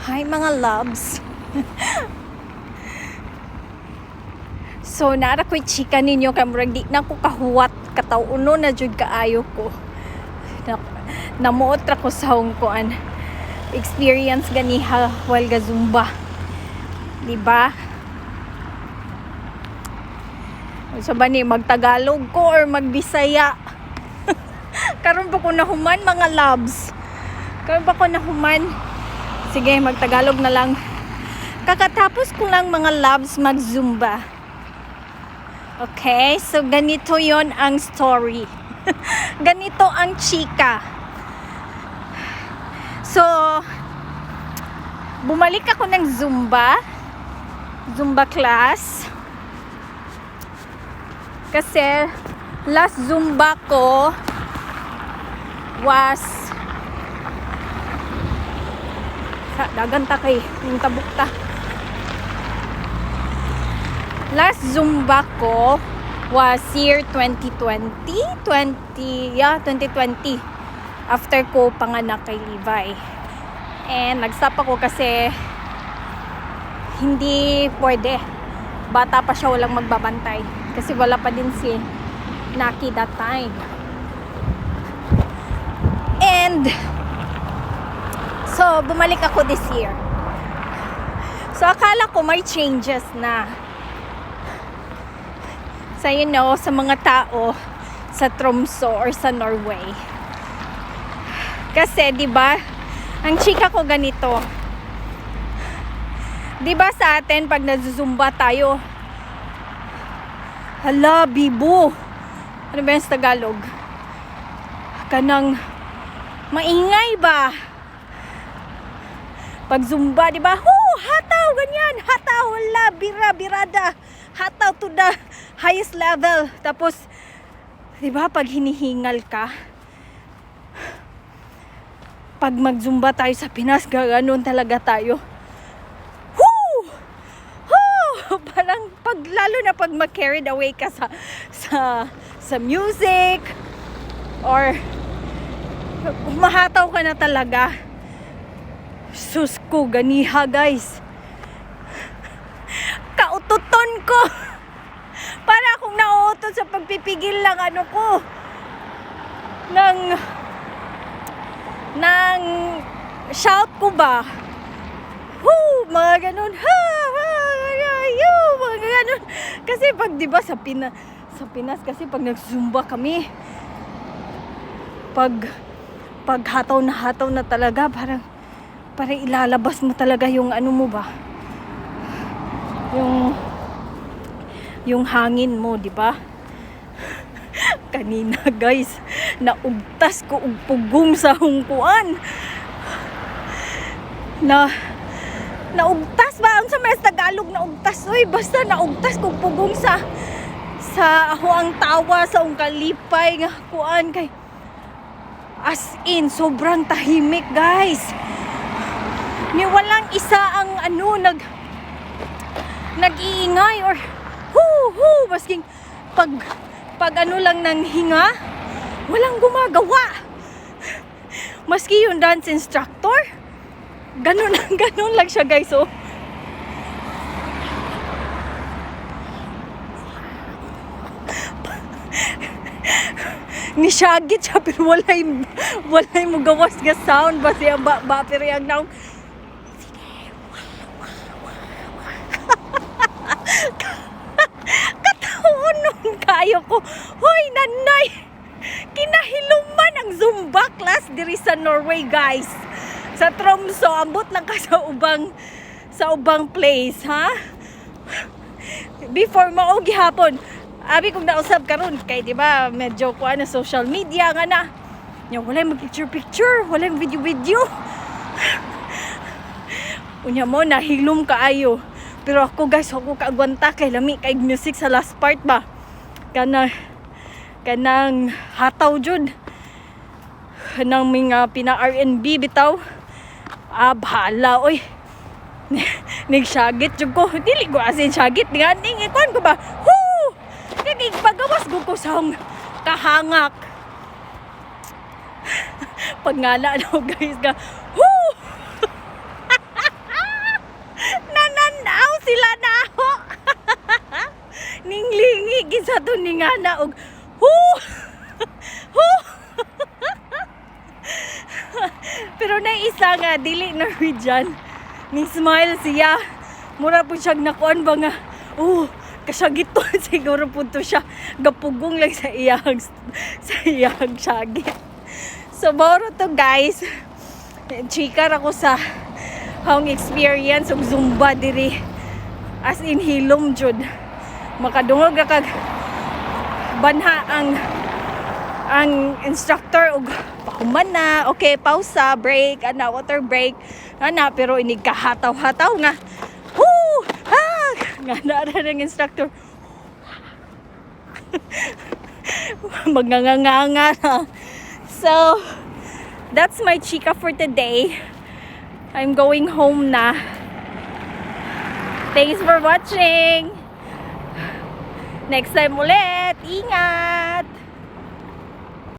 Hi mga loves. So nara ko'y chika ninyo kay murag di na ko kahuwat kataw uno na jud kaayo ko. Namuot ra ko sa hungkuan. Experience ganiha while ga Zumba. Di ba? So ba ni magtagalog ko or magbisaya? Karon pa ko nahuman mga loves. Karon pa ko nahuman. Sige, magtagalog na lang. Kakatapos ko lang mga loves mag-Zumba. Okay, so ganito yon ang story. Ganito ang chika. So, bumalik ako ng Zumba class. Kasi, last Zumba ko was daganta kay yung tabukta. Last Zumba ko was year 2020. 2020. After ko panganak kay Levi. And nag-stop ako kasi hindi pwede. Bata pa siya, walang magbabantay. Kasi wala pa din si Naki that time. And so, bumalik ako this year. So, akala ko may changes na. So, you know, sa mga tao sa Tromsø or sa Norway. Kasi, di ba, ang chika ko ganito. Di ba sa atin, pag nag-Zumba tayo, hala, bibo. Ano ba yung sa Tagalog? Kanang maingay ba? Pag Zumba, di ba? Hataw, ganyan. Hataw, wala, birada. Hataw to the highest level. Tapos, di ba, pag hinihingal ka, pag mag-Zumba tayo sa Pinas, ganoon talaga tayo. Parang, lalo na pag mag-carried away ka sa music, or umahataw ka na talaga. Sus ko, ganiha guys. Kaututon ko. Para akong nauutot sa pagpipigil lang ano ko. Nang shout ko ba? Mga ganun. Mga ganun. Kasi pag diba sa Pinas kasi pag nag-Zumba kami, pag hataw na talaga, parang ilalabas mo talaga yung ano mo ba, yung hangin mo, di ba? Kanina guys, naugtas ko og pugong sa hungkuan. Naugtas ba? Unsa may Tagalog naugtas? Uy, basta naugtas ko pugong sa ako ang tawa sa kalipay nga kuan kay as in sobrang tahimik guys. Ni walang isa ang nag-iingay or masking pag ano lang ng hinga, walang gumagawa. Maski yung dance instructor, ganun lang siya guys. So nisyagit siya pero walay mo gawas ga sound ba siya ba pero yung now kataon nung kayo ko. Hoy nanay, kinahiluman ang Zumba class diri sa Norway guys, sa Tromsø. Ambot lang ka sa ubang place ha. Before mao gihapon abi kong nausab karon kay di ba medyo kuan na social media nga na. Nya walay mag picture, walay video. Unya mo nahilom kaayo. Pero ako guys, ako kaagwanta kay lami kay music sa last part ba. Kanang hataw jud. Kanang mga pina R&B bitaw. Bahala oy. Nagsyagit jud ko. Dili ko asin syagit nga ning ikon ko ba. Pagawas ko sa kahangak. Pag ngala daw guys ka. ninglingi gisa to ni ngana og hu hu. Pero na isa nga dili Norwegian, ni smile siya, mura po siyang nakuan ba nga kasyagiton siguro po to siya, gapugong lang sa iyang syagit. So moro to guys, chika ako sa hang experience og zumba diri, as in hilom jud, makadungog ra kag banha ang instructor og pahuman na, okay, pausa, break, water break, pero inig kahataw-hataw nga, nga naara ng instructor, magnganganga na. So, that's my chika for today. I'm going home na. Thanks for watching. Next time ulit. Ingat!